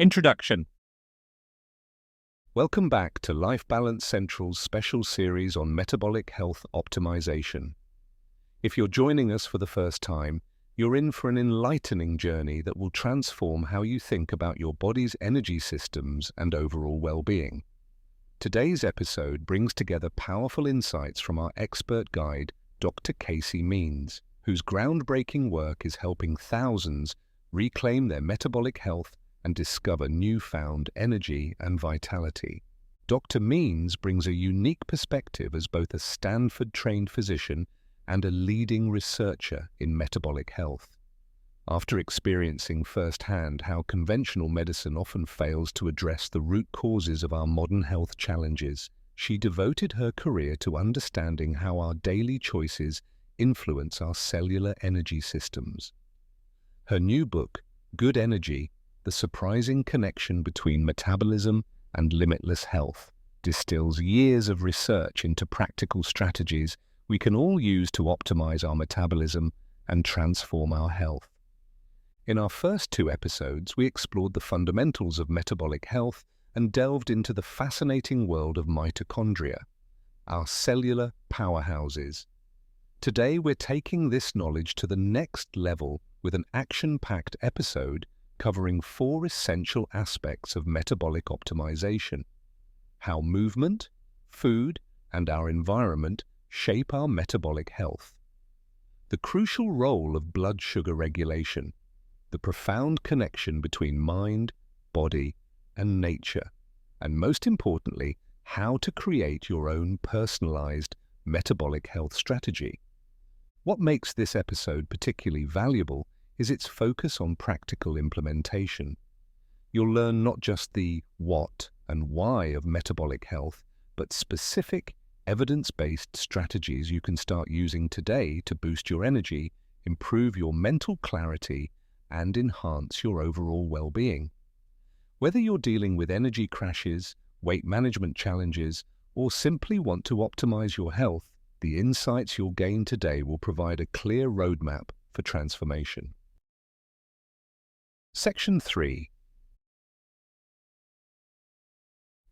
Introduction. Welcome back to Life Balance Central's special series on metabolic health optimization. If you're joining us for the first time, you're in for an enlightening journey that will transform how you think about your body's energy systems and overall well-being. Today's episode brings together powerful insights from our expert guide, Dr. Casey Means, whose groundbreaking work is helping thousands reclaim their metabolic health and discover newfound energy and vitality. Dr. Means brings a unique perspective as both a Stanford-trained physician and a leading researcher in metabolic health. After experiencing firsthand how conventional medicine often fails to address the root causes of our modern health challenges, she devoted her career to understanding how our daily choices influence our cellular energy systems. Her new book, Good Energy: The Surprising Connection Between Metabolism and Limitless Health, distills years of research into practical strategies we can all use to optimize our metabolism and transform our health. In our first two episodes, we explored the fundamentals of metabolic health and delved into the fascinating world of mitochondria, our cellular powerhouses. Today, we're taking this knowledge to the next level with an action-packed episode covering 4 essential aspects of metabolic optimization: how movement, food, and our environment shape our metabolic health, the crucial role of blood sugar regulation, the profound connection between mind, body, and nature, and most importantly, how to create your own personalized metabolic health strategy. What makes this episode particularly valuable is its focus on practical implementation. You'll learn not just the what and why of metabolic health, but specific, evidence-based strategies you can start using today to boost your energy, improve your mental clarity, and enhance your overall well-being. Whether you're dealing with energy crashes, weight management challenges, or simply want to optimize your health, the insights you'll gain today will provide a clear roadmap for transformation. Section 3.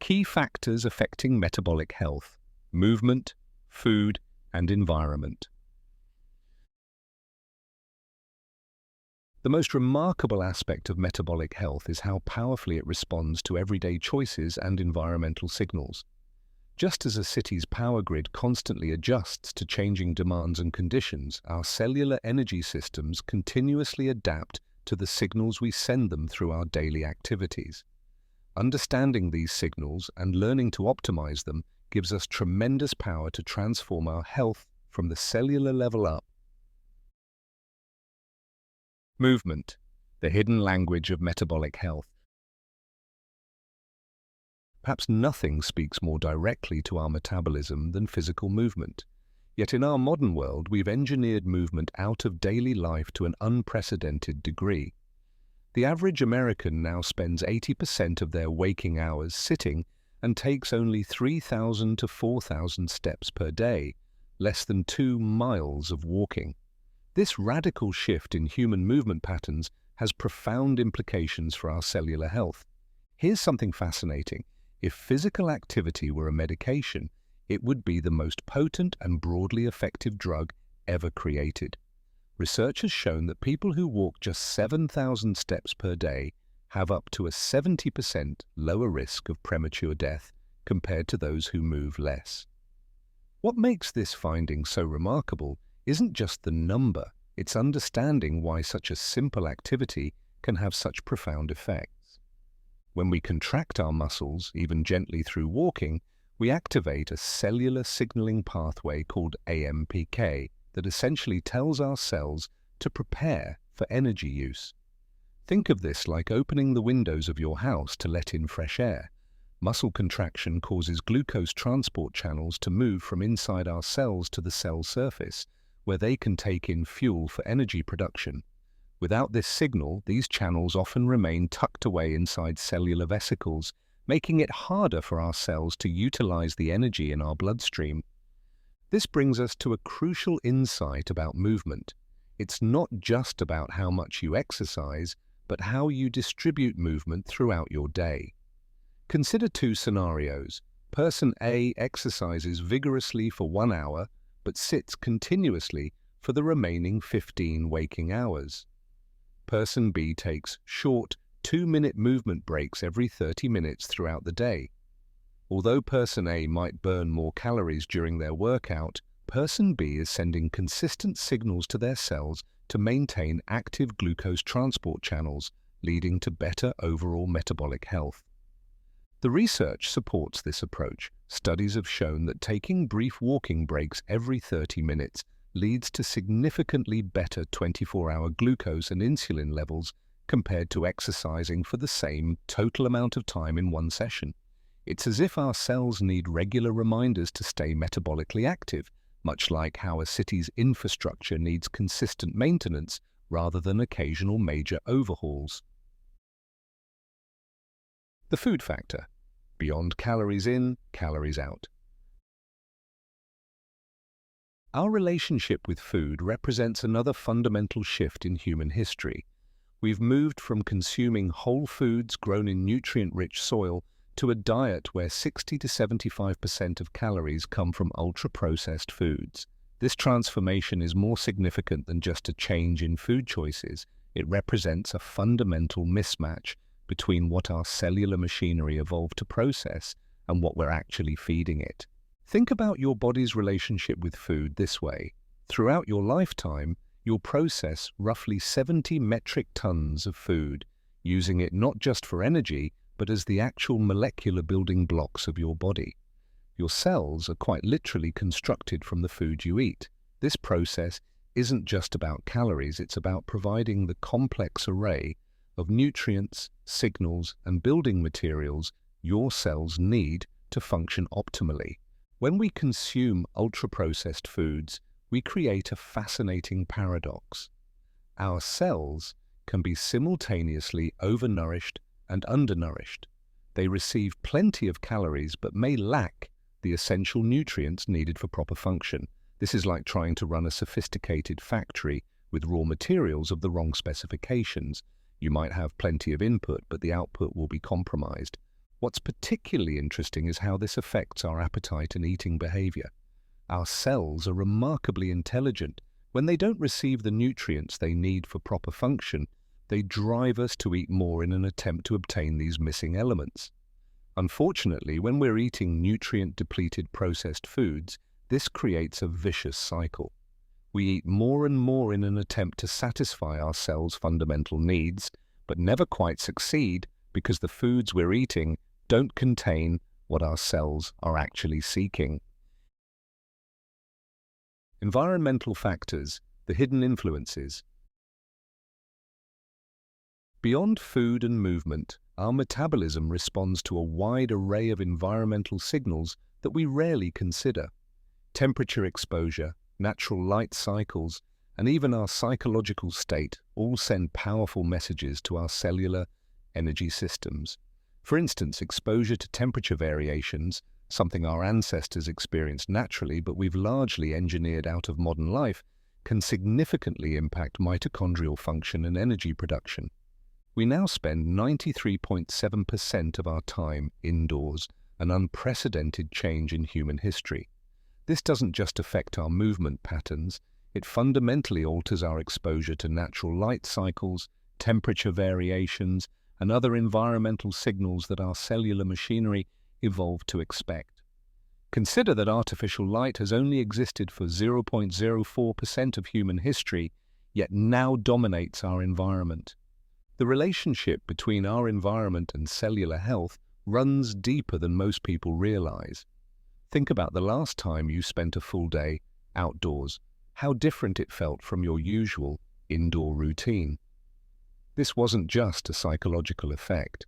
Key factors affecting metabolic health: movement, food, and environment. The most remarkable aspect of metabolic health is how powerfully it responds to everyday choices and environmental signals. Just as a city's power grid constantly adjusts to changing demands and conditions, our cellular energy systems continuously adapt to the signals we send them through our daily activities. Understanding these signals and learning to optimize them gives us tremendous power to transform our health from the cellular level up. Movement, the hidden language of metabolic health. Perhaps nothing speaks more directly to our metabolism than physical movement. Yet in our modern world, we've engineered movement out of daily life to an unprecedented degree. The average American now spends 80% of their waking hours sitting and takes only 3,000 to 4,000 steps per day, less than 2 miles of walking. This radical shift in human movement patterns has profound implications for our cellular health. Here's something fascinating. If physical activity were a medication, it would be the most potent and broadly effective drug ever created. Research has shown that people who walk just 7,000 steps per day have up to a 70% lower risk of premature death compared to those who move less. What makes this finding so remarkable isn't just the number, it's understanding why such a simple activity can have such profound effects. When we contract our muscles, even gently through walking, we activate a cellular signaling pathway called AMPK that essentially tells our cells to prepare for energy use. Think of this like opening the windows of your house to let in fresh air. Muscle contraction causes glucose transport channels to move from inside our cells to the cell surface, where they can take in fuel for energy production. Without this signal, these channels often remain tucked away inside cellular vesicles, making it harder for our cells to utilize the energy in our bloodstream. This brings us to a crucial insight about movement. It's not just about how much you exercise, but how you distribute movement throughout your day. Consider two scenarios. Person A exercises vigorously for 1 hour, but sits continuously for the remaining 15 waking hours. Person B takes short, 2-minute movement breaks every 30 minutes throughout the day. Although Person A might burn more calories during their workout, Person B is sending consistent signals to their cells to maintain active glucose transport channels, leading to better overall metabolic health. The research supports this approach. Studies have shown that taking brief walking breaks every 30 minutes leads to significantly better 24-hour glucose and insulin levels compared to exercising for the same total amount of time in one session. It's as if our cells need regular reminders to stay metabolically active, much like how a city's infrastructure needs consistent maintenance rather than occasional major overhauls. The food factor. Beyond calories in, calories out. Our relationship with food represents another fundamental shift in human history. We've moved from consuming whole foods grown in nutrient-rich soil to a diet where 60 to 75% of calories come from ultra-processed foods. This transformation is more significant than just a change in food choices. It represents a fundamental mismatch between what our cellular machinery evolved to process and what we're actually feeding it. Think about your body's relationship with food this way. Throughout your lifetime, you'll process roughly 70 metric tons of food, using it not just for energy, but as the actual molecular building blocks of your body. Your cells are quite literally constructed from the food you eat. This process isn't just about calories, it's about providing the complex array of nutrients, signals, and building materials your cells need to function optimally. When we consume ultra-processed foods, we create a fascinating paradox. Our cells can be simultaneously overnourished and undernourished. They receive plenty of calories but may lack the essential nutrients needed for proper function. This is like trying to run a sophisticated factory with raw materials of the wrong specifications. You might have plenty of input, but the output will be compromised. What's particularly interesting is how this affects our appetite and eating behavior. Our cells are remarkably intelligent. When they don't receive the nutrients they need for proper function, they drive us to eat more in an attempt to obtain these missing elements. Unfortunately, when we're eating nutrient-depleted processed foods, this creates a vicious cycle. We eat more and more in an attempt to satisfy our cells' fundamental needs, but never quite succeed because the foods we're eating don't contain what our cells are actually seeking. Environmental factors, the hidden influences. Beyond food and movement, our metabolism responds to a wide array of environmental signals that we rarely consider. Temperature exposure, natural light cycles, and even our psychological state all send powerful messages to our cellular energy systems. For instance, exposure to temperature variations, something our ancestors experienced naturally but we've largely engineered out of modern life, can significantly impact mitochondrial function and energy production. We now spend 93.7% of our time indoors, an unprecedented change in human history. This doesn't just affect our movement patterns, it fundamentally alters our exposure to natural light cycles, temperature variations, and other environmental signals that our cellular machinery evolved to expect. Consider that artificial light has only existed for 0.04% of human history, yet now dominates our environment. The relationship between our environment and cellular health runs deeper than most people realize. Think about the last time you spent a full day outdoors, how different it felt from your usual indoor routine. This wasn't just a psychological effect.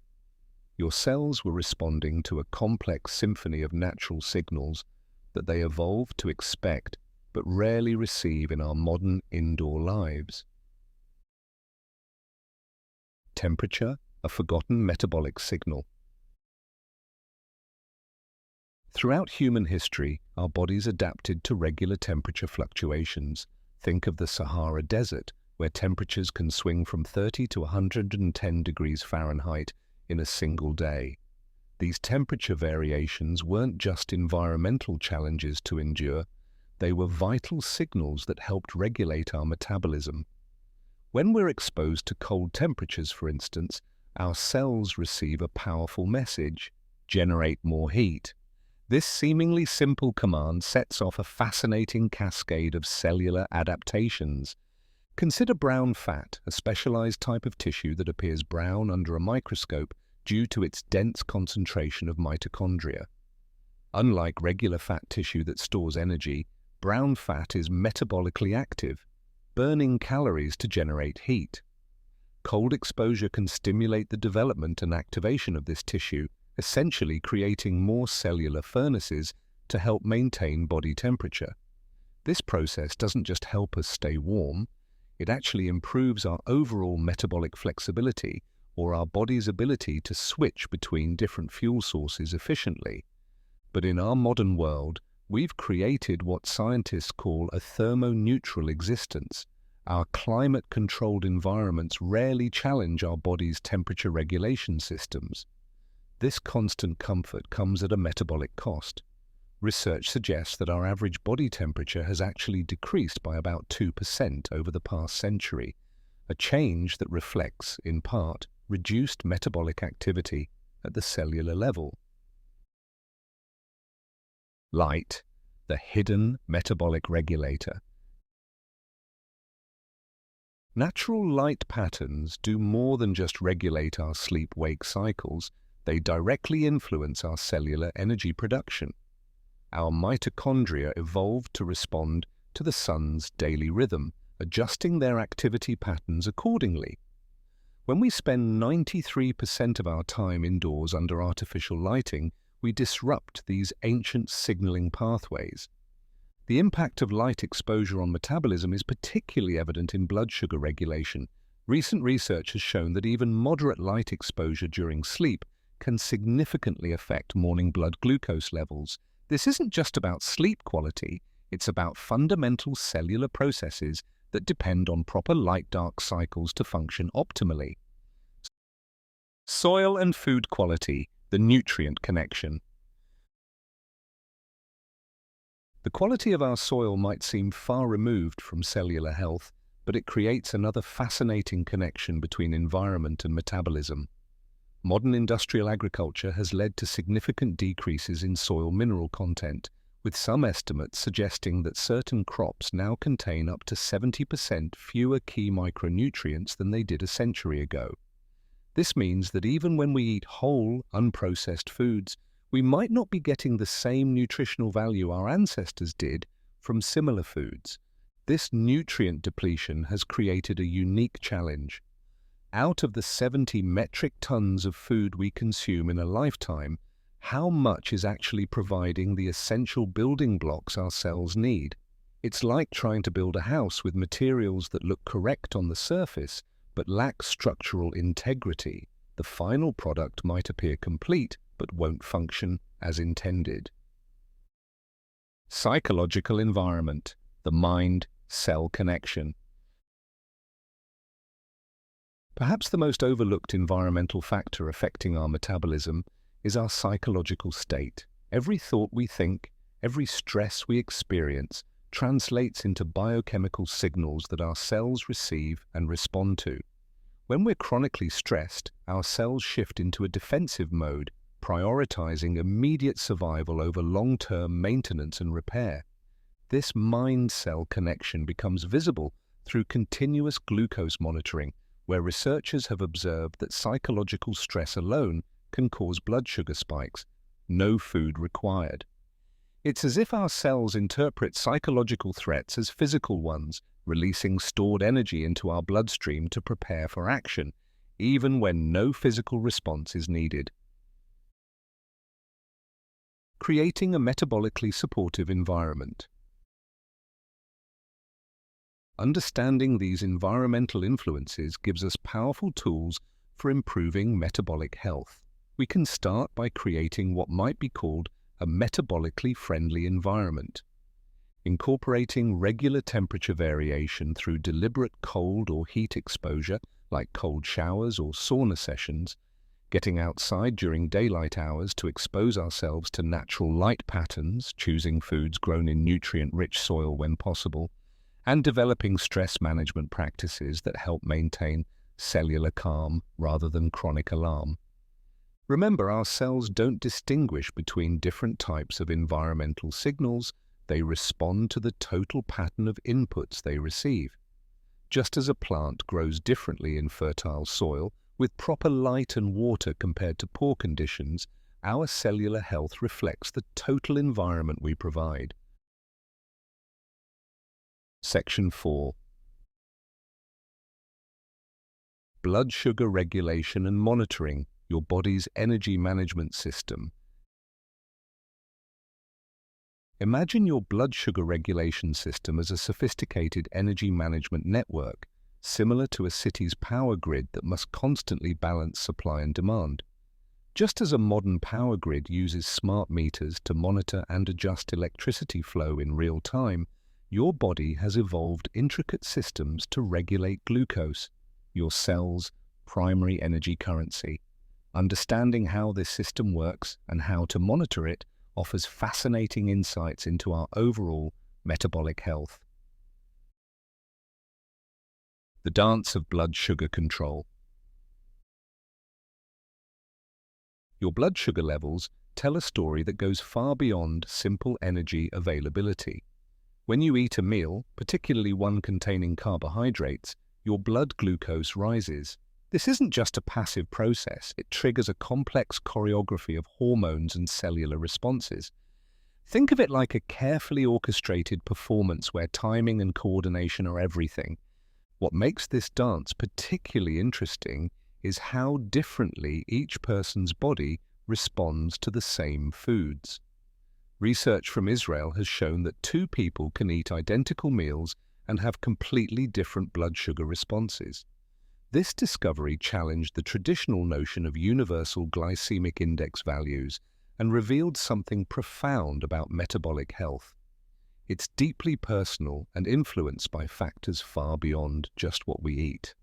Your cells were responding to a complex symphony of natural signals that they evolved to expect but rarely receive in our modern indoor lives. Temperature, a forgotten metabolic signal. Throughout human history, our bodies adapted to regular temperature fluctuations. Think of the Sahara Desert, where temperatures can swing from 30 to 110 degrees Fahrenheit in a single day. These temperature variations weren't just environmental challenges to endure, they were vital signals that helped regulate our metabolism. When we're exposed to cold temperatures, for instance, our cells receive a powerful message: generate more heat. This seemingly simple command sets off a fascinating cascade of cellular adaptations. Consider brown fat, a specialized type of tissue that appears brown under a microscope due to its dense concentration of mitochondria. Unlike regular fat tissue that stores energy, brown fat is metabolically active, burning calories to generate heat. Cold exposure can stimulate the development and activation of this tissue, essentially creating more cellular furnaces to help maintain body temperature. This process doesn't just help us stay warm, it actually improves our overall metabolic flexibility, or our body's ability to switch between different fuel sources efficiently. But in our modern world, we've created what scientists call a thermoneutral existence. Our climate-controlled environments rarely challenge our body's temperature regulation systems. This constant comfort comes at a metabolic cost. Research suggests that our average body temperature has actually decreased by about 2% over the past century, a change that reflects, in part, reduced metabolic activity at the cellular level. Light, the hidden metabolic regulator. Natural light patterns do more than just regulate our sleep-wake cycles, they directly influence our cellular energy production. Our mitochondria evolved to respond to the sun's daily rhythm, adjusting their activity patterns accordingly. When we spend 93% of our time indoors under artificial lighting, we disrupt these ancient signaling pathways. The impact of light exposure on metabolism is particularly evident in blood sugar regulation. Recent research has shown that even moderate light exposure during sleep can significantly affect morning blood glucose levels. This isn't just about sleep quality, it's about fundamental cellular processes that depend on proper light-dark cycles to function optimally. Soil and food quality, the nutrient connection. The quality of our soil might seem far removed from cellular health, but it creates another fascinating connection between environment and metabolism. Modern industrial agriculture has led to significant decreases in soil mineral content, with some estimates suggesting that certain crops now contain up to 70% fewer key micronutrients than they did a century ago. This means that even when we eat whole, unprocessed foods, we might not be getting the same nutritional value our ancestors did from similar foods. This nutrient depletion has created a unique challenge. Out of the 70 metric tons of food we consume in a lifetime, how much is actually providing the essential building blocks our cells need? It's like trying to build a house with materials that look correct on the surface, but lack structural integrity. The final product might appear complete, but won't function as intended. Psychological environment, the mind-cell connection. Perhaps the most overlooked environmental factor affecting our metabolism is our psychological state. Every thought we think, every stress we experience, translates into biochemical signals that our cells receive and respond to. When we're chronically stressed, our cells shift into a defensive mode, prioritizing immediate survival over long-term maintenance and repair. This mind-cell connection becomes visible through continuous glucose monitoring, where researchers have observed that psychological stress alone can cause blood sugar spikes, no food required. It's as if our cells interpret psychological threats as physical ones, releasing stored energy into our bloodstream to prepare for action, even when no physical response is needed. Creating a metabolically supportive environment. Understanding these environmental influences gives us powerful tools for improving metabolic health. We can start by creating what might be called a metabolically friendly environment. Incorporating regular temperature variation through deliberate cold or heat exposure, like cold showers or sauna sessions, getting outside during daylight hours to expose ourselves to natural light patterns, choosing foods grown in nutrient-rich soil when possible, and developing stress management practices that help maintain cellular calm rather than chronic alarm. Remember, our cells don't distinguish between different types of environmental signals. They respond to the total pattern of inputs they receive. Just as a plant grows differently in fertile soil, with proper light and water compared to poor conditions, our cellular health reflects the total environment we provide. Section 4. Blood sugar regulation and monitoring, your body's energy management system. Imagine your blood sugar regulation system as a sophisticated energy management network, similar to a city's power grid that must constantly balance supply and demand. Just as a modern power grid uses smart meters to monitor and adjust electricity flow in real time, your body has evolved intricate systems to regulate glucose, your cell's primary energy currency. Understanding how this system works and how to monitor it offers fascinating insights into our overall metabolic health. The dance of blood sugar control. Your blood sugar levels tell a story that goes far beyond simple energy availability. When you eat a meal, particularly one containing carbohydrates, your blood glucose rises. This isn't just a passive process, it triggers a complex choreography of hormones and cellular responses. Think of it like a carefully orchestrated performance where timing and coordination are everything. What makes this dance particularly interesting is how differently each person's body responds to the same foods. Research from Israel has shown that two people can eat identical meals and have completely different blood sugar responses. This discovery challenged the traditional notion of universal glycemic index values and revealed something profound about metabolic health. It's deeply personal and influenced by factors far beyond just what we eat.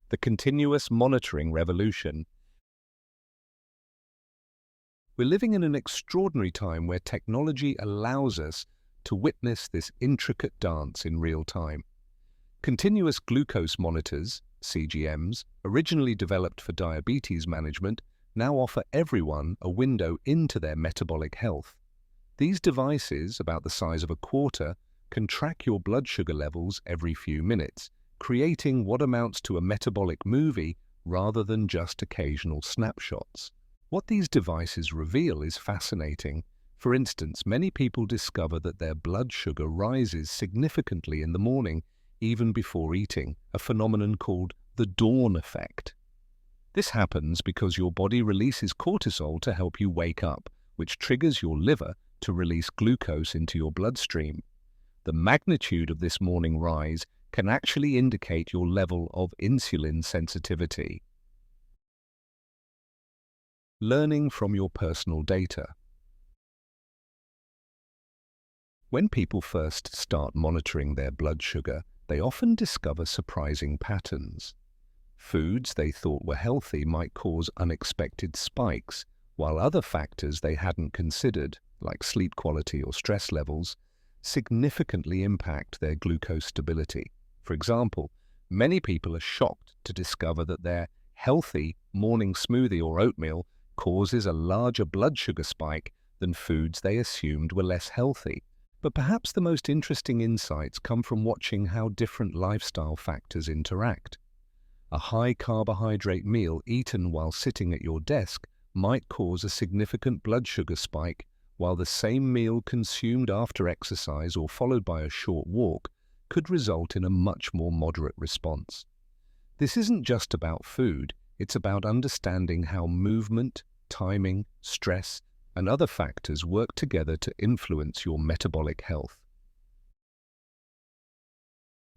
The continuous monitoring revolution. We're living in an extraordinary time where technology allows us to witness this intricate dance in real time. Continuous glucose monitors, CGMs, originally developed for diabetes management, now offer everyone a window into their metabolic health. These devices, about the size of a quarter, can track your blood sugar levels every few minutes, creating what amounts to a metabolic movie rather than just occasional snapshots. What these devices reveal is fascinating. For instance, many people discover that their blood sugar rises significantly in the morning, even before eating, a phenomenon called the dawn effect. This happens because your body releases cortisol to help you wake up, which triggers your liver to release glucose into your bloodstream. The magnitude of this morning rise can actually indicate your level of insulin sensitivity. Learning from your personal data. When people first start monitoring their blood sugar, they often discover surprising patterns. Foods they thought were healthy might cause unexpected spikes, while other factors they hadn't considered, like sleep quality or stress levels, significantly impact their glucose stability. For example, many people are shocked to discover that their healthy morning smoothie or oatmeal causes a larger blood sugar spike than foods they assumed were less healthy. But perhaps the most interesting insights come from watching how different lifestyle factors interact. A high-carbohydrate meal eaten while sitting at your desk might cause a significant blood sugar spike, while the same meal consumed after exercise or followed by a short walk could result in a much more moderate response. This isn't just about food, it's about understanding how movement, timing, stress, and other factors work together to influence your metabolic health.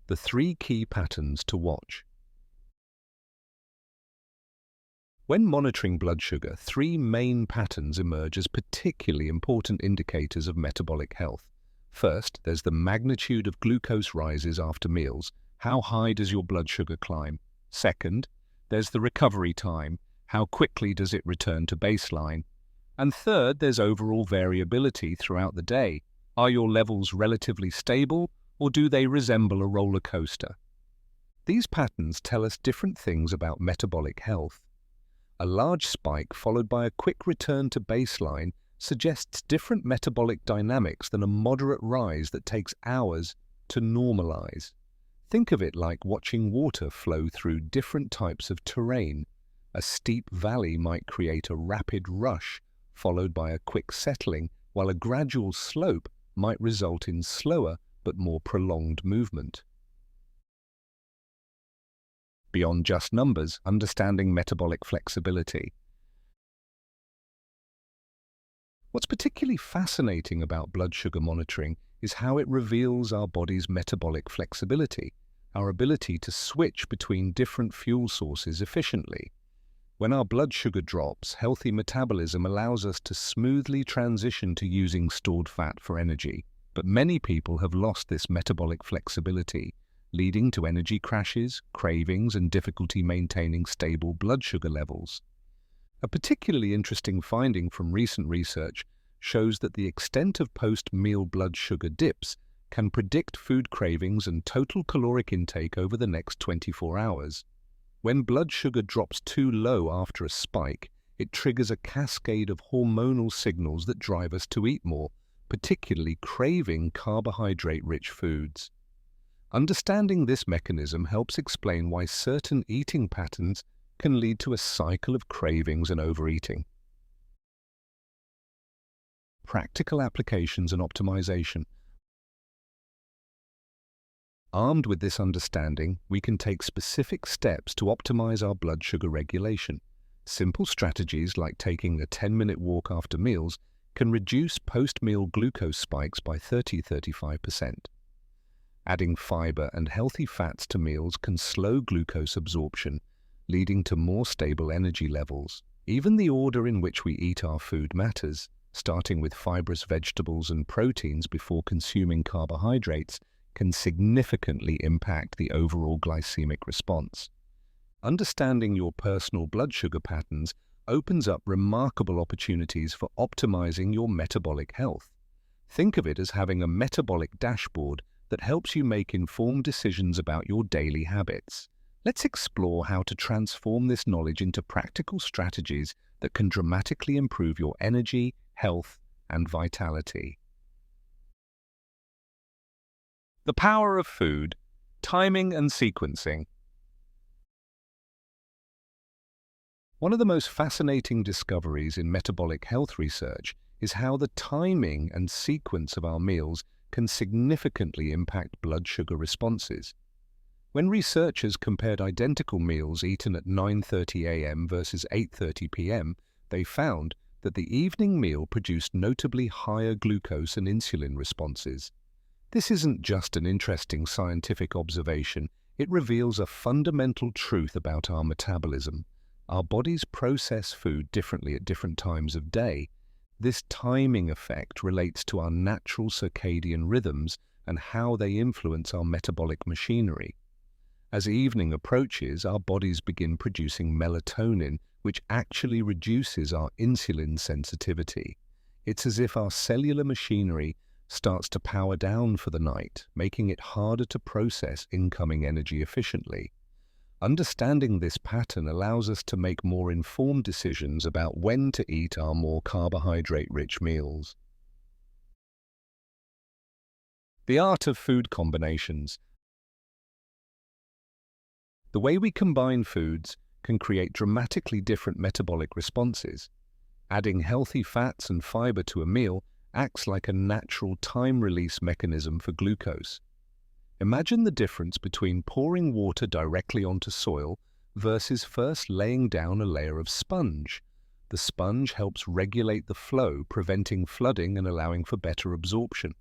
The 3 key patterns to watch. When monitoring blood sugar, three main patterns emerge as particularly important indicators of metabolic health. First, there's the magnitude of glucose rises after meals. How high does your blood sugar climb? Second, there's the recovery time. How quickly does it return to baseline? And third, there's overall variability throughout the day. Are your levels relatively stable, or do they resemble a roller coaster? These patterns tell us different things about metabolic health. A large spike followed by a quick return to baseline suggests different metabolic dynamics than a moderate rise that takes hours to normalize. Think of it like watching water flow through different types of terrain. A steep valley might create a rapid rush, followed by a quick settling, while a gradual slope might result in slower but more prolonged movement. Beyond just numbers, understanding metabolic flexibility. What's particularly fascinating about blood sugar monitoring is how it reveals our body's metabolic flexibility, our ability to switch between different fuel sources efficiently. When our blood sugar drops, healthy metabolism allows us to smoothly transition to using stored fat for energy. But many people have lost this metabolic flexibility, leading to energy crashes, cravings, and difficulty maintaining stable blood sugar levels. A particularly interesting finding from recent research shows that the extent of post-meal blood sugar dips can predict food cravings and total caloric intake over the next 24 hours. When blood sugar drops too low after a spike, it triggers a cascade of hormonal signals that drive us to eat more, particularly craving carbohydrate-rich foods. Understanding this mechanism helps explain why certain eating patterns can lead to a cycle of cravings and overeating. Practical applications and optimization. Armed with this understanding, we can take specific steps to optimize our blood sugar regulation. Simple strategies like taking a 10-minute walk after meals can reduce post-meal glucose spikes by 30–35%. Adding fiber and healthy fats to meals can slow glucose absorption, leading to more stable energy levels. Even the order in which we eat our food matters. Starting with fibrous vegetables and proteins before consuming carbohydrates can significantly impact the overall glycemic response. Understanding your personal blood sugar patterns opens up remarkable opportunities for optimizing your metabolic health. Think of it as having a metabolic dashboard that helps you make informed decisions about your daily habits. Let's explore how to transform this knowledge into practical strategies that can dramatically improve your energy, health, and vitality. The power of food, timing and sequencing. One of the most fascinating discoveries in metabolic health research is how the timing and sequence of our meals can significantly impact blood sugar responses. When researchers compared identical meals eaten at 9:30 a.m. versus 8:30 p.m., they found that the evening meal produced notably higher glucose and insulin responses. This isn't just an interesting scientific observation, it reveals a fundamental truth about our metabolism. Our bodies process food differently at different times of day. This timing effect relates to our natural circadian rhythms and how they influence our metabolic machinery. As evening approaches, our bodies begin producing melatonin, which actually reduces our insulin sensitivity. It's as if our cellular machinery starts to power down for the night, making it harder to process incoming energy efficiently. Understanding this pattern allows us to make more informed decisions about when to eat our more carbohydrate-rich meals. The art of food combinations. The way we combine foods can create dramatically different metabolic responses. Adding healthy fats and fiber to a meal acts like a natural time-release mechanism for glucose. Imagine the difference between pouring water directly onto soil versus first laying down a layer of sponge. The sponge helps regulate the flow, preventing flooding and allowing for better absorption.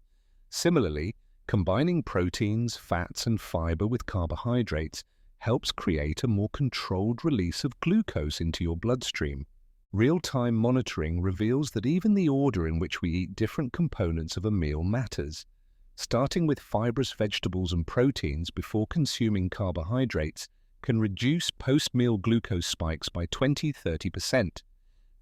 Similarly, combining proteins, fats, and fiber with carbohydrates helps create a more controlled release of glucose into your bloodstream. Real-time monitoring reveals that even the order in which we eat different components of a meal matters. Starting with fibrous vegetables and proteins before consuming carbohydrates can reduce post-meal glucose spikes by 20–30%.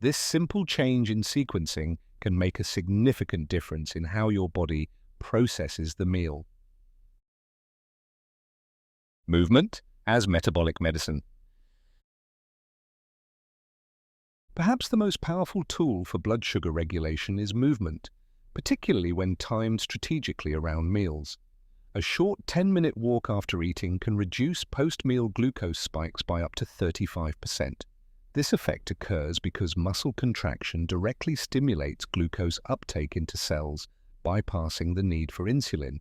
This simple change in sequencing can make a significant difference in how your body processes the meal. Movement as metabolic medicine. Perhaps the most powerful tool for blood sugar regulation is movement, particularly when timed strategically around meals. A short 10-minute walk after eating can reduce post-meal glucose spikes by up to 35%. This effect occurs because muscle contraction directly stimulates glucose uptake into cells, bypassing the need for insulin.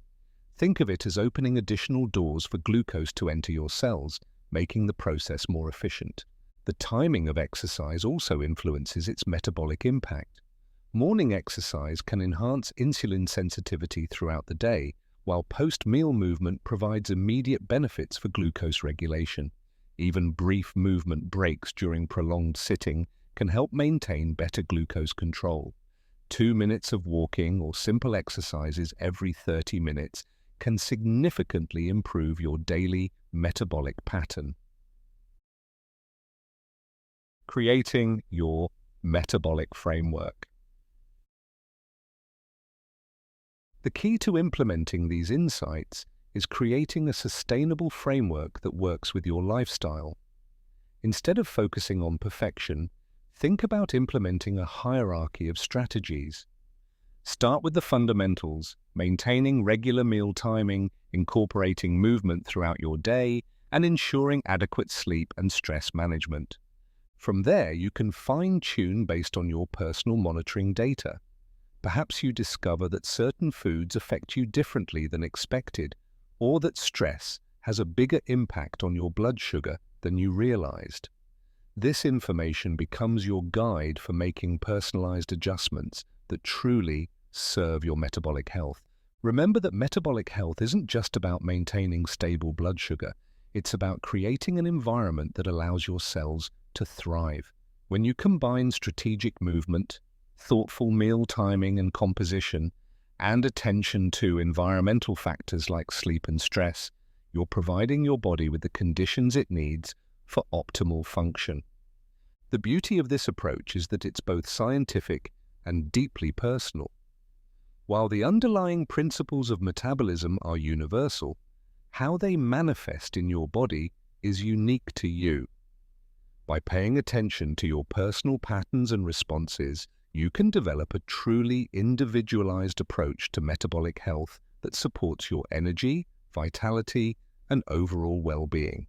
Think of it as opening additional doors for glucose to enter your cells, making the process more efficient. The timing of exercise also influences its metabolic impact. Morning exercise can enhance insulin sensitivity throughout the day, while post-meal movement provides immediate benefits for glucose regulation. Even brief movement breaks during prolonged sitting can help maintain better glucose control. 2 minutes of walking or simple exercises every 30 minutes can significantly improve your daily metabolic pattern. Creating your metabolic framework. The key to implementing these insights is creating a sustainable framework that works with your lifestyle. Instead of focusing on perfection, think about implementing a hierarchy of strategies. Start with the fundamentals, maintaining regular meal timing, incorporating movement throughout your day, and ensuring adequate sleep and stress management. From there, you can fine-tune based on your personal monitoring data. Perhaps you discover that certain foods affect you differently than expected, or that stress has a bigger impact on your blood sugar than you realized. This information becomes your guide for making personalized adjustments that truly serve your metabolic health. Remember that metabolic health isn't just about maintaining stable blood sugar. It's about creating an environment that allows your cells to thrive. When you combine strategic movement, thoughtful meal timing and composition, and attention to environmental factors like sleep and stress, you're providing your body with the conditions it needs for optimal function. The beauty of this approach is that it's both scientific and deeply personal. While the underlying principles of metabolism are universal, how they manifest in your body is unique to you. By paying attention to your personal patterns and responses, you can develop a truly individualized approach to metabolic health that supports your energy, vitality, and overall well-being.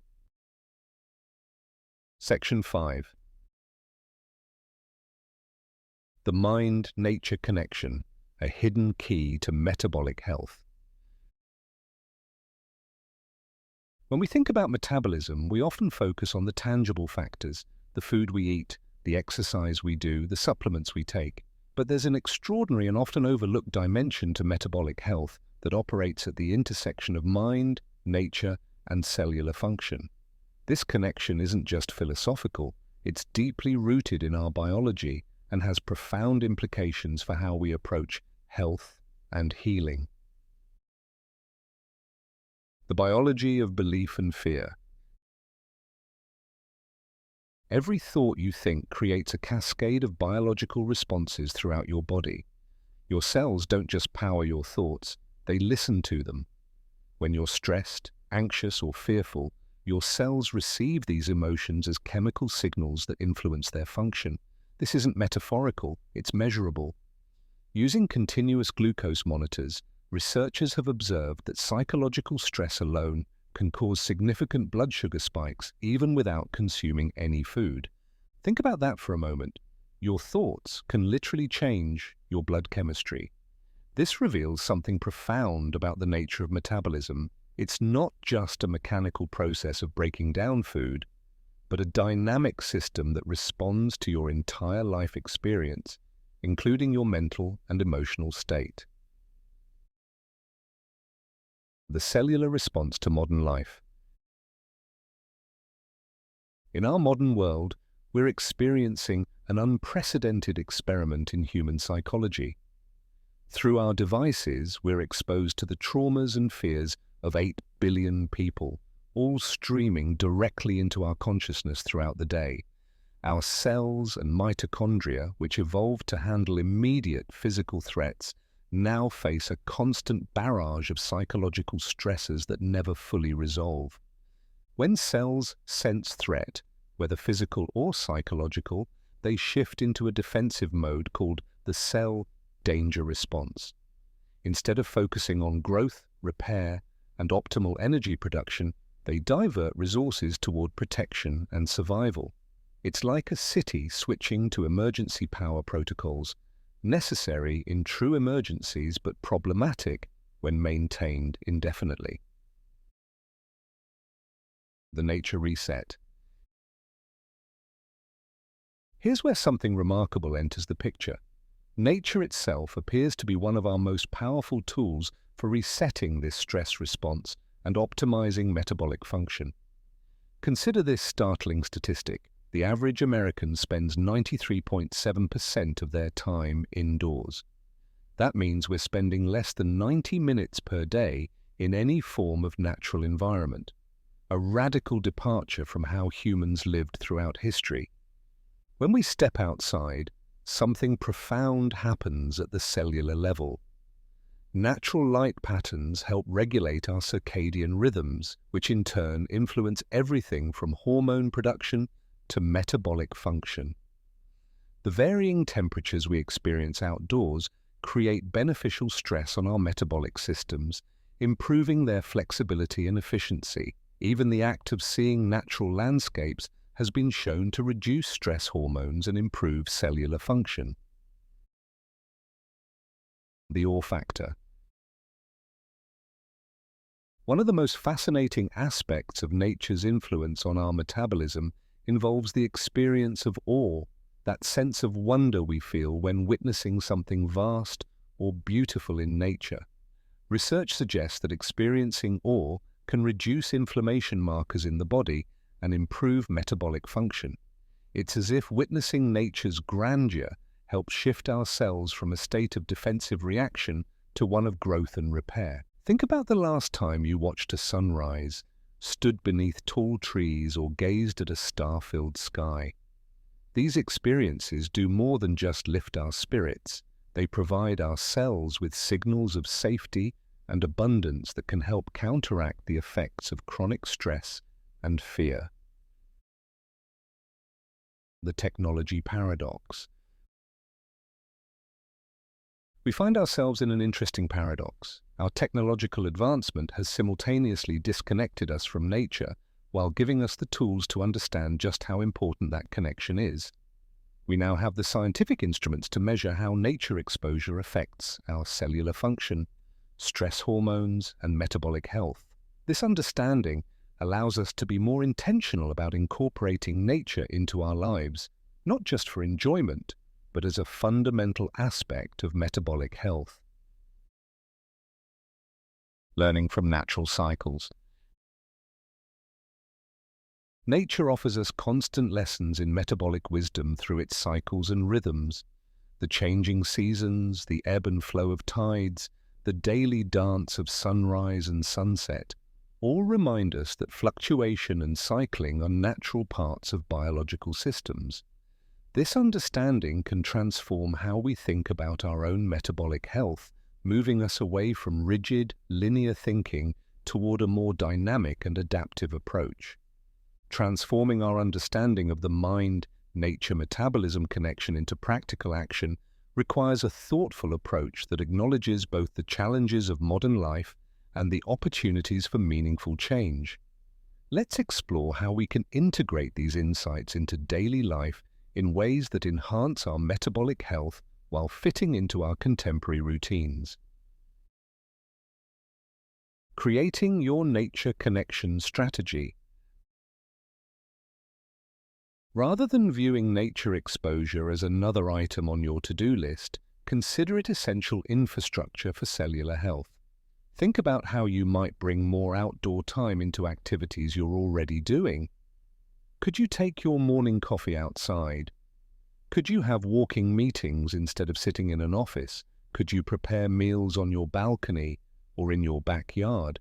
Section 5. The mind-nature connection, a hidden key to metabolic health. When we think about metabolism, we often focus on the tangible factors, the food we eat, the exercise we do, the supplements we take. But there's an extraordinary and often overlooked dimension to metabolic health that operates at the intersection of mind, nature, and cellular function. This connection isn't just philosophical, it's deeply rooted in our biology and has profound implications for how we approach health and healing. The biology of belief and fear. Every thought you think creates a cascade of biological responses throughout your body. Your cells don't just power your thoughts, they listen to them. When you're stressed, anxious, or fearful, your cells receive these emotions as chemical signals that influence their function. This isn't metaphorical, it's measurable. Using continuous glucose monitors, researchers have observed that psychological stress alone can cause significant blood sugar spikes even without consuming any food. Think about that for a moment. Your thoughts can literally change your blood chemistry. This reveals something profound about the nature of metabolism. It's not just a mechanical process of breaking down food, but a dynamic system that responds to your entire life experience, including your mental and emotional state. The cellular response to modern life. In our modern world, we're experiencing an unprecedented experiment in human psychology. Through our devices, we're exposed to the traumas and fears of 8 billion people, all streaming directly into our consciousness throughout the day. Our cells and mitochondria, which evolved to handle immediate physical threats, now face a constant barrage of psychological stresses that never fully resolve. When cells sense threat, whether physical or psychological, they shift into a defensive mode called the cell danger response. Instead of focusing on growth, repair, and optimal energy production, they divert resources toward protection and survival. It's like a city switching to emergency power protocols, necessary in true emergencies but problematic when maintained indefinitely. The nature reset. Here's where something remarkable enters the picture. Nature itself appears to be one of our most powerful tools for resetting this stress response and optimizing metabolic function. Consider this startling statistic. The average American spends 93.7% of their time indoors. That means we're spending less than 90 minutes per day in any form of natural environment, a radical departure from how humans lived throughout history. When we step outside, something profound happens at the cellular level. Natural light patterns help regulate our circadian rhythms, which in turn influence everything from hormone production to metabolic function. The varying temperatures we experience outdoors create beneficial stress on our metabolic systems, improving their flexibility and efficiency. Even the act of seeing natural landscapes has been shown to reduce stress hormones and improve cellular function. The awe factor. One of the most fascinating aspects of nature's influence on our metabolism involves the experience of awe, that sense of wonder we feel when witnessing something vast or beautiful in nature. Research suggests that experiencing awe can reduce inflammation markers in the body and improve metabolic function. It's as if witnessing nature's grandeur helps shift our cells from a state of defensive reaction to one of growth and repair. Think about the last time you watched a sunrise, stood beneath tall trees, or gazed at a star-filled sky. These experiences do more than just lift our spirits. They provide our cells with signals of safety and abundance that can help counteract the effects of chronic stress and fear. The technology paradox. We find ourselves in an interesting paradox. Our technological advancement has simultaneously disconnected us from nature while giving us the tools to understand just how important that connection is. We now have the scientific instruments to measure how nature exposure affects our cellular function, stress hormones, and metabolic health. This understanding allows us to be more intentional about incorporating nature into our lives, not just for enjoyment, but as a fundamental aspect of metabolic health. Learning from natural cycles. Nature offers us constant lessons in metabolic wisdom through its cycles and rhythms. The changing seasons, the ebb and flow of tides, the daily dance of sunrise and sunset, all remind us that fluctuation and cycling are natural parts of biological systems. This understanding can transform how we think about our own metabolic health, moving us away from rigid, linear thinking toward a more dynamic and adaptive approach. Transforming our understanding of the mind-nature-metabolism connection into practical action requires a thoughtful approach that acknowledges both the challenges of modern life and the opportunities for meaningful change. Let's explore how we can integrate these insights into daily life in ways that enhance our metabolic health while fitting into our contemporary routines. Creating your nature connection strategy. Rather than viewing nature exposure as another item on your to-do list, consider it essential infrastructure for cellular health. Think about how you might bring more outdoor time into activities you're already doing. Could you take your morning coffee outside? Could you have walking meetings instead of sitting in an office? Could you prepare meals on your balcony or in your backyard?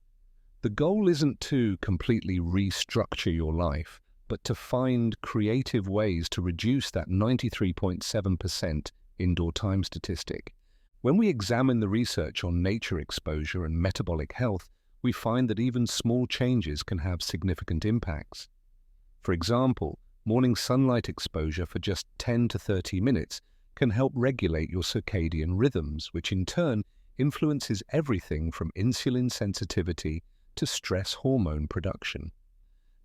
The goal isn't to completely restructure your life, but to find creative ways to reduce that 93.7% indoor time statistic. When we examine the research on nature exposure and metabolic health, we find that even small changes can have significant impacts. For example, morning sunlight exposure for just 10 to 30 minutes can help regulate your circadian rhythms, which in turn influences everything from insulin sensitivity to stress hormone production.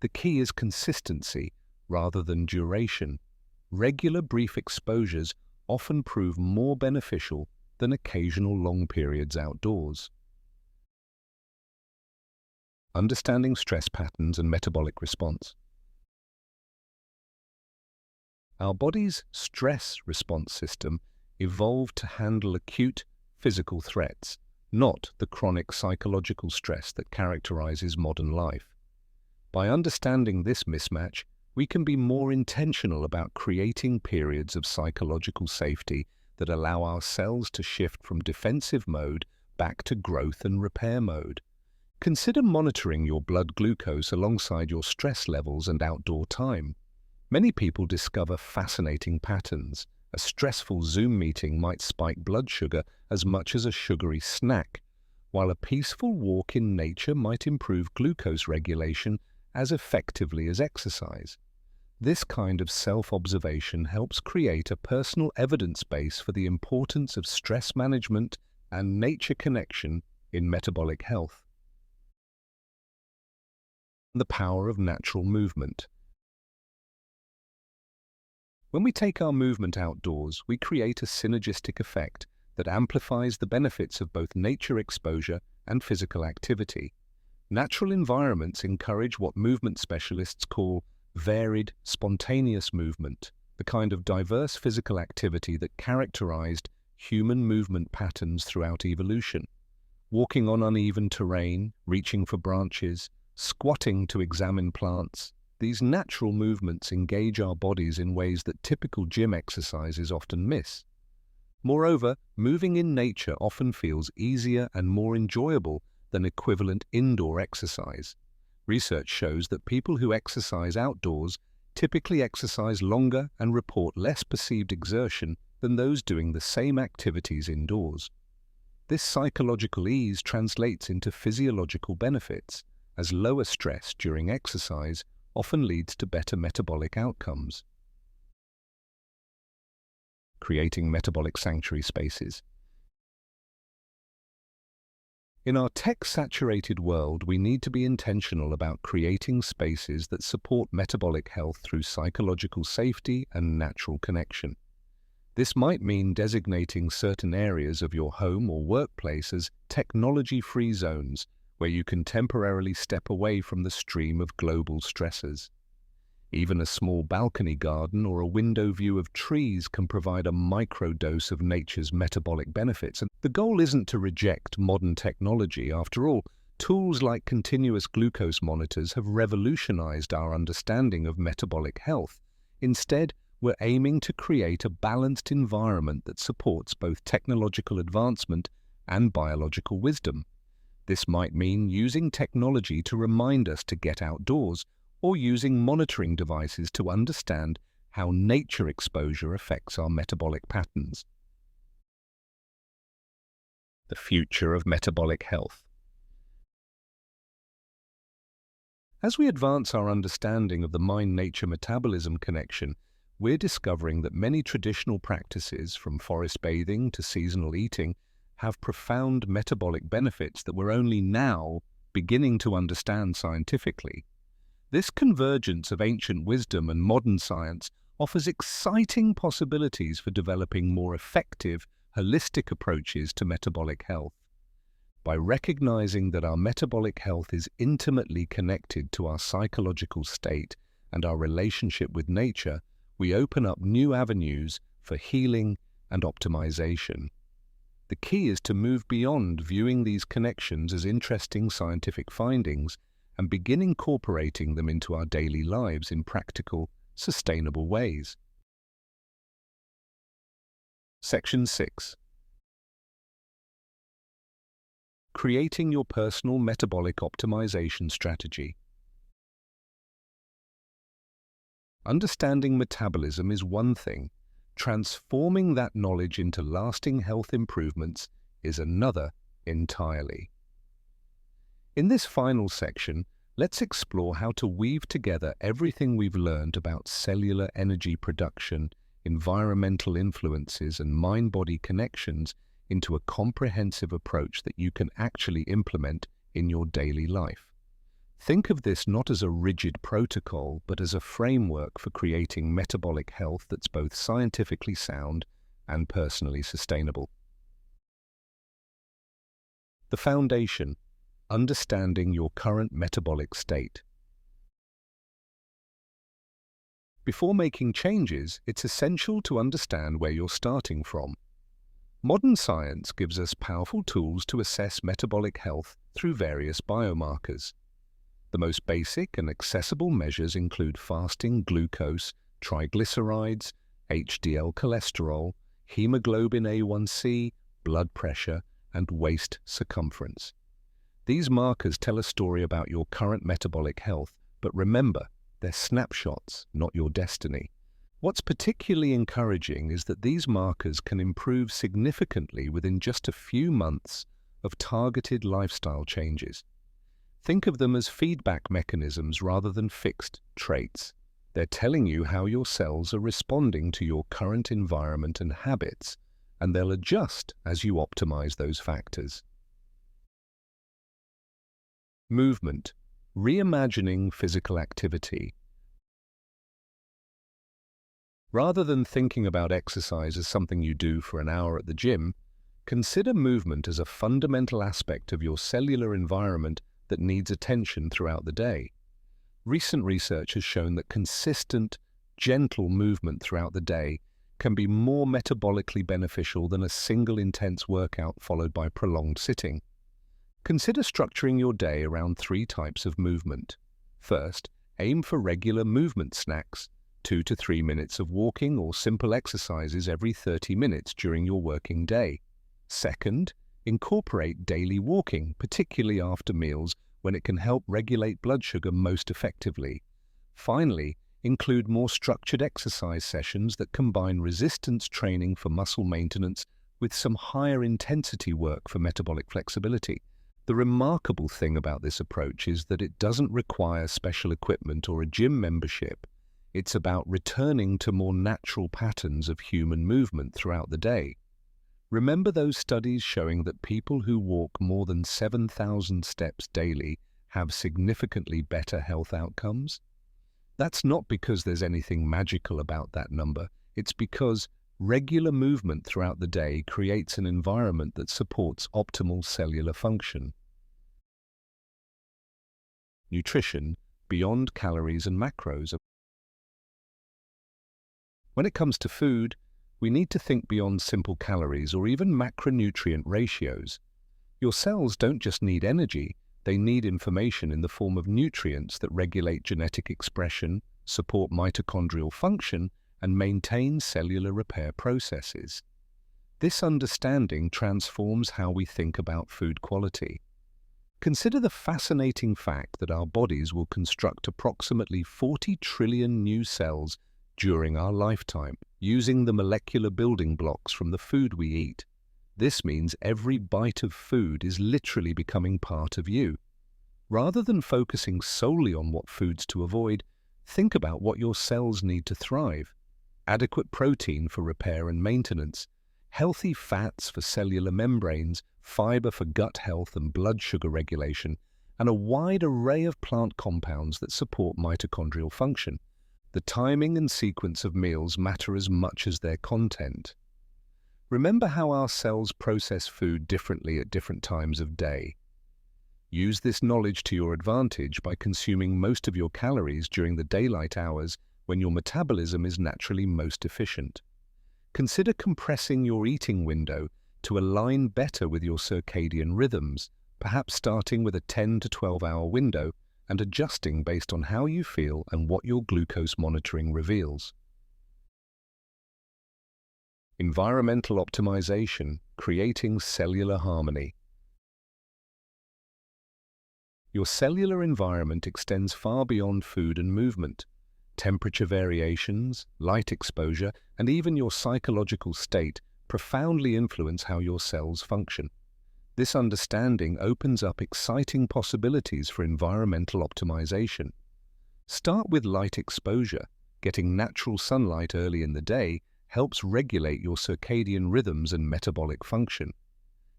The key is consistency rather than duration. Regular brief exposures often prove more beneficial than occasional long periods outdoors. Understanding stress patterns and metabolic response. Our body's stress response system evolved to handle acute physical threats, not the chronic psychological stress that characterizes modern life. By understanding this mismatch, we can be more intentional about creating periods of psychological safety that allow our cells to shift from defensive mode back to growth and repair mode. Consider monitoring your blood glucose alongside your stress levels and outdoor time. Many people discover fascinating patterns. A stressful Zoom meeting might spike blood sugar as much as a sugary snack, while a peaceful walk in nature might improve glucose regulation as effectively as exercise. This kind of self-observation helps create a personal evidence base for the importance of stress management and nature connection in metabolic health. The power of natural movement. When we take our movement outdoors, we create a synergistic effect that amplifies the benefits of both nature exposure and physical activity. Natural environments encourage what movement specialists call varied, spontaneous movement, the kind of diverse physical activity that characterized human movement patterns throughout evolution. Walking on uneven terrain, reaching for branches, squatting to examine plants, these natural movements engage our bodies in ways that typical gym exercises often miss. Moreover, moving in nature often feels easier and more enjoyable than equivalent indoor exercise. Research shows that people who exercise outdoors typically exercise longer and report less perceived exertion than those doing the same activities indoors. This psychological ease translates into physiological benefits, as lower stress during exercise often leads to better metabolic outcomes. Creating metabolic sanctuary spaces. In our tech-saturated world, we need to be intentional about creating spaces that support metabolic health through psychological safety and natural connection. This might mean designating certain areas of your home or workplace as technology-free zones, where you can temporarily step away from the stream of global stressors. Even a small balcony garden or a window view of trees can provide a microdose of nature's metabolic benefits. And the goal isn't to reject modern technology. After all, tools like continuous glucose monitors have revolutionized our understanding of metabolic health. Instead, we're aiming to create a balanced environment that supports both technological advancement and biological wisdom. This might mean using technology to remind us to get outdoors, or using monitoring devices to understand how nature exposure affects our metabolic patterns. The future of metabolic health. As we advance our understanding of the mind-nature metabolism connection, we're discovering that many traditional practices, from forest bathing to seasonal eating, have profound metabolic benefits that we're only now beginning to understand scientifically. This convergence of ancient wisdom and modern science offers exciting possibilities for developing more effective, holistic approaches to metabolic health. By recognizing that our metabolic health is intimately connected to our psychological state and our relationship with nature, we open up new avenues for healing and optimization. The key is to move beyond viewing these connections as interesting scientific findings and begin incorporating them into our daily lives in practical, sustainable ways. Section 6. Creating your personal metabolic optimization strategy. Understanding metabolism is one thing. Transforming that knowledge into lasting health improvements is another entirely. In this final section, let's explore how to weave together everything we've learned about cellular energy production, environmental influences, and mind-body connections into a comprehensive approach that you can actually implement in your daily life. Think of this not as a rigid protocol, but as a framework for creating metabolic health that's both scientifically sound and personally sustainable. The foundation: understanding your current metabolic state. Before making changes, it's essential to understand where you're starting from. Modern science gives us powerful tools to assess metabolic health through various biomarkers. The most basic and accessible measures include fasting glucose, triglycerides, HDL cholesterol, hemoglobin A1C, blood pressure, and waist circumference. These markers tell a story about your current metabolic health, but remember, they're snapshots, not your destiny. What's particularly encouraging is that these markers can improve significantly within just a few months of targeted lifestyle changes. Think of them as feedback mechanisms rather than fixed traits. They're telling you how your cells are responding to your current environment and habits, and they'll adjust as you optimize those factors. Movement: reimagining physical activity. Rather than thinking about exercise as something you do for an hour at the gym, consider movement as a fundamental aspect of your cellular environment that needs attention throughout the day. Recent research has shown that consistent, gentle movement throughout the day can be more metabolically beneficial than a single intense workout followed by prolonged sitting. Consider structuring your day around 3 types of movement. First, aim for regular movement snacks, 2 to 3 minutes of walking or simple exercises every 30 minutes during your working day. Second, incorporate daily walking, particularly after meals, when it can help regulate blood sugar most effectively. Finally, include more structured exercise sessions that combine resistance training for muscle maintenance with some higher intensity work for metabolic flexibility. The remarkable thing about this approach is that it doesn't require special equipment or a gym membership. It's about returning to more natural patterns of human movement throughout the day. Remember those studies showing that people who walk more than 7,000 steps daily have significantly better health outcomes? That's not because there's anything magical about that number. It's because regular movement throughout the day creates an environment that supports optimal cellular function. Nutrition beyond calories and macros. When it comes to food, we need to think beyond simple calories or even macronutrient ratios. Your cells don't just need energy, they need information in the form of nutrients that regulate genetic expression, support mitochondrial function, and maintain cellular repair processes. This understanding transforms how we think about food quality. Consider the fascinating fact that our bodies will construct approximately 40 trillion new cells during our lifetime, using the molecular building blocks from the food we eat. This means every bite of food is literally becoming part of you. Rather than focusing solely on what foods to avoid, think about what your cells need to thrive. Adequate protein for repair and maintenance, healthy fats for cellular membranes, fiber for gut health and blood sugar regulation, and a wide array of plant compounds that support mitochondrial function. The timing and sequence of meals matter as much as their content. Remember how our cells process food differently at different times of day. Use this knowledge to your advantage by consuming most of your calories during the daylight hours when your metabolism is naturally most efficient. Consider compressing your eating window to align better with your circadian rhythms, perhaps starting with a 10 to 12 hour window and adjusting based on how you feel and what your glucose monitoring reveals. Environmental optimization, creating cellular harmony. Your cellular environment extends far beyond food and movement. Temperature variations, light exposure, and even your psychological state profoundly influence how your cells function. This understanding opens up exciting possibilities for environmental optimization. Start with light exposure. Getting natural sunlight early in the day helps regulate your circadian rhythms and metabolic function.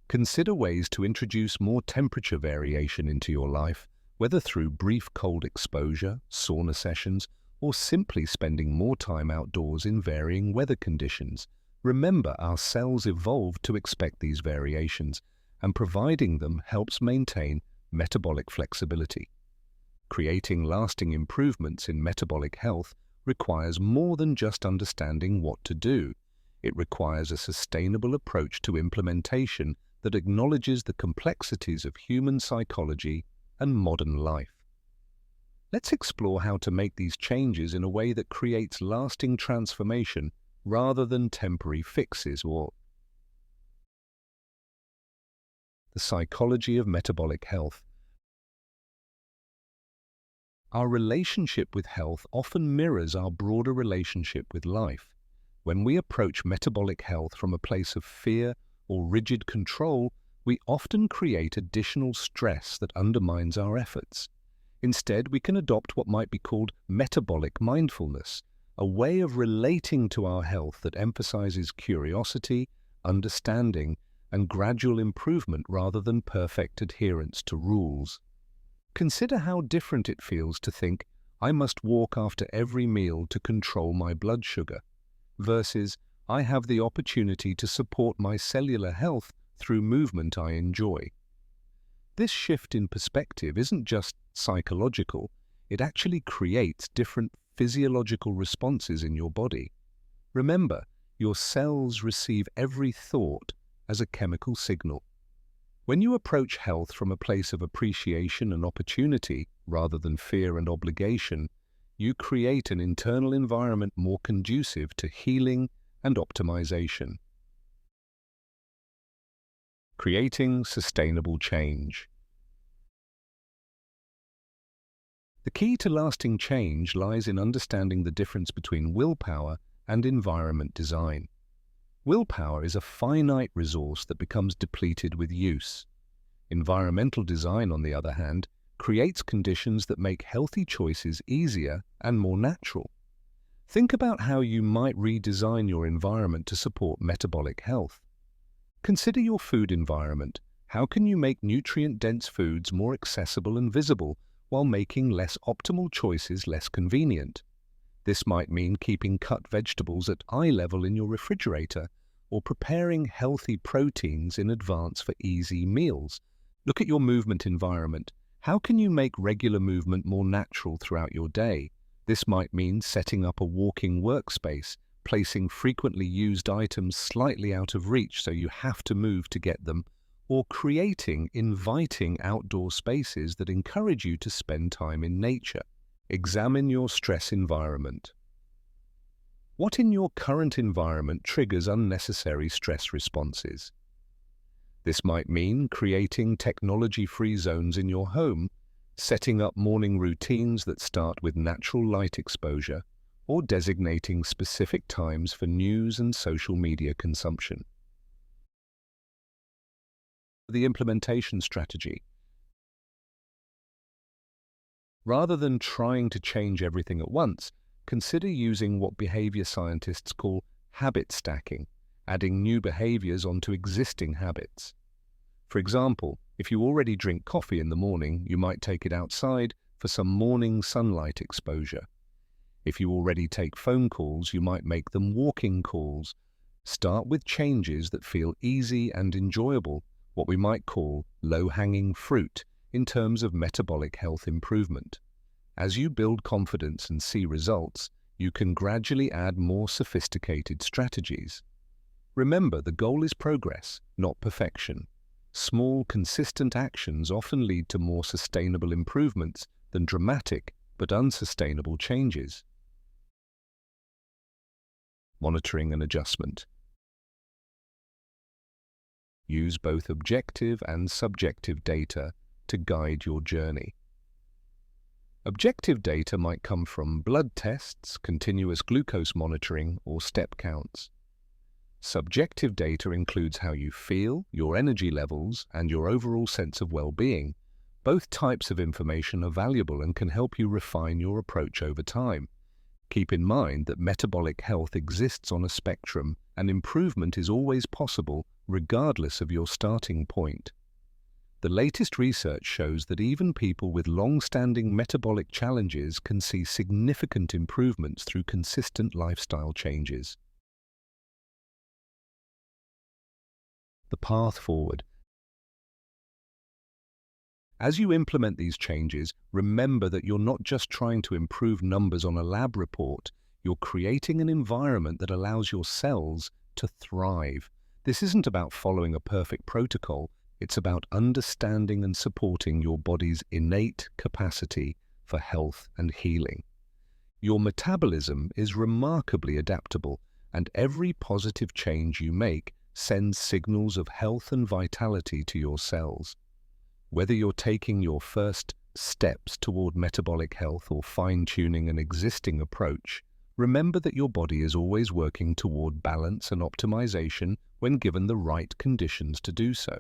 Consider ways to introduce more temperature variation into your life, whether through brief cold exposure, sauna sessions, or simply spending more time outdoors in varying weather conditions. Remember, our cells evolved to expect these variations, and providing them helps maintain metabolic flexibility. Creating lasting improvements in metabolic health requires more than just understanding what to do. It requires a sustainable approach to implementation that acknowledges the complexities of human psychology and modern life. Let's explore how to make these changes in a way that creates lasting transformation rather than temporary fixes. Or the psychology of metabolic health. Our relationship with health often mirrors our broader relationship with life. When we approach metabolic health from a place of fear or rigid control, we often create additional stress that undermines our efforts. Instead, we can adopt what might be called metabolic mindfulness, a way of relating to our health that emphasizes curiosity, understanding, and gradual improvement rather than perfect adherence to rules. Consider how different it feels to think, I must walk after every meal to control my blood sugar, versus I have the opportunity to support my cellular health through movement I enjoy. This shift in perspective isn't just psychological, it actually creates different physiological responses in your body. Remember, your cells receive every thought as a chemical signal. When you approach health from a place of appreciation and opportunity rather than fear and obligation, you create an internal environment more conducive to healing and optimization. Creating sustainable change. The key to lasting change lies in understanding the difference between willpower and environment design. Willpower is a finite resource that becomes depleted with use. Environmental design, on the other hand, creates conditions that make healthy choices easier and more natural. Think about how you might redesign your environment to support metabolic health. Consider your food environment. How can you make nutrient-dense foods more accessible and visible while making less optimal choices less convenient? This might mean keeping cut vegetables at eye level in your refrigerator or preparing healthy proteins in advance for easy meals. Look at your movement environment. How can you make regular movement more natural throughout your day? This might mean setting up a walking workspace, placing frequently used items slightly out of reach so you have to move to get them, or creating inviting outdoor spaces that encourage you to spend time in nature. Examine your stress environment. What in your current environment triggers unnecessary stress responses? This might mean creating technology-free zones in your home, setting up morning routines that start with natural light exposure, or designating specific times for news and social media consumption. The implementation strategy. Rather than trying to change everything at once, consider using what behavior scientists call habit stacking, adding new behaviors onto existing habits. For example, if you already drink coffee in the morning, you might take it outside for some morning sunlight exposure. If you already take phone calls, you might make them walking calls. Start with changes that feel easy and enjoyable, what we might call low-hanging fruit in terms of metabolic health improvement. As you build confidence and see results, you can gradually add more sophisticated strategies. Remember, the goal is progress, not perfection. Small, consistent actions often lead to more sustainable improvements than dramatic but unsustainable changes. Monitoring and adjustment. Use both objective and subjective data to guide your journey. Objective data might come from blood tests, continuous glucose monitoring, or step counts. Subjective data includes how you feel, your energy levels, and your overall sense of well-being. Both types of information are valuable and can help you refine your approach over time. Keep in mind that metabolic health exists on a spectrum, and improvement is always possible regardless of your starting point. The latest research shows that even people with long-standing metabolic challenges can see significant improvements through consistent lifestyle changes. The path forward. As you implement these changes, remember that you're not just trying to improve numbers on a lab report, you're creating an environment that allows your cells to thrive. This isn't about following a perfect protocol, it's about understanding and supporting your body's innate capacity for health and healing. Your metabolism is remarkably adaptable, and every positive change you make sends signals of health and vitality to your cells. Whether you're taking your first steps toward metabolic health or fine-tuning an existing approach, remember that your body is always working toward balance and optimization when given the right conditions to do so.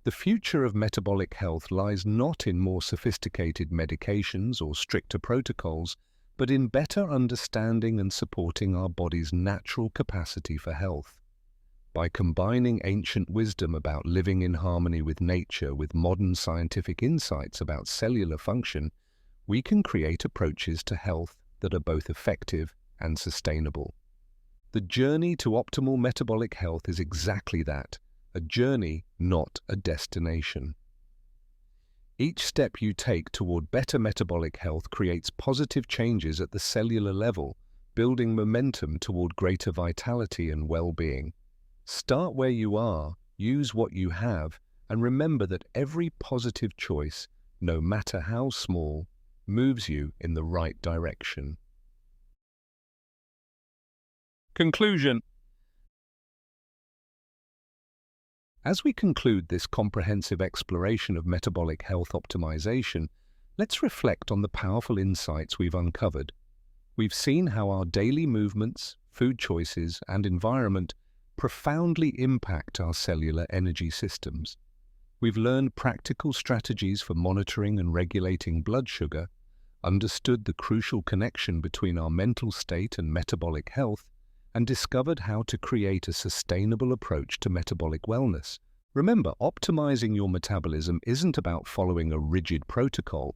The future of metabolic health lies not in more sophisticated medications or stricter protocols, but in better understanding and supporting our body's natural capacity for health. By combining ancient wisdom about living in harmony with nature with modern scientific insights about cellular function, we can create approaches to health that are both effective and sustainable. The journey to optimal metabolic health is exactly that, a journey, not a destination. Each step you take toward better metabolic health creates positive changes at the cellular level, building momentum toward greater vitality and well-being. Start where you are, use what you have, and remember that every positive choice, no matter how small, moves you in the right direction. Conclusion. As we conclude this comprehensive exploration of metabolic health optimization, let's reflect on the powerful insights we've uncovered. We've seen how our daily movements, food choices, and environment profoundly impact our cellular energy systems. We've learned practical strategies for monitoring and regulating blood sugar, understood the crucial connection between our mental state and metabolic health, and discovered how to create a sustainable approach to metabolic wellness. Remember, optimizing your metabolism isn't about following a rigid protocol.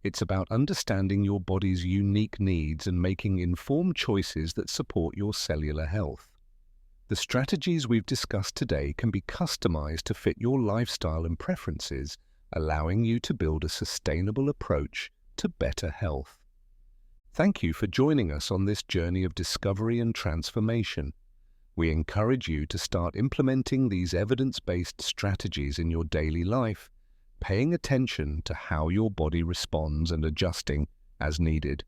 It's about understanding your body's unique needs and making informed choices that support your cellular health. The strategies we've discussed today can be customized to fit your lifestyle and preferences, allowing you to build a sustainable approach to better health. Thank you for joining us on this journey of discovery and transformation. We encourage you to start implementing these evidence-based strategies in your daily life, paying attention to how your body responds and adjusting as needed.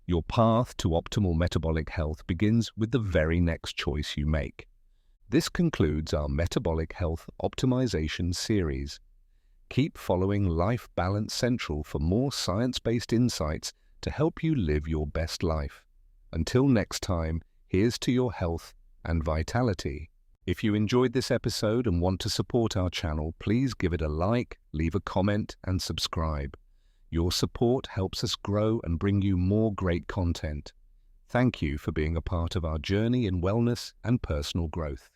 Your path to optimal metabolic health begins with the very next choice you make. This concludes our Metabolic Health Optimization series. Keep following Life Balance Central for more science-based insights to help you live your best life. Until next time, here's to your health and vitality. If you enjoyed this episode and want to support our channel, please give it a like, leave a comment, and subscribe. Your support helps us grow and bring you more great content. Thank you for being a part of our journey in wellness and personal growth.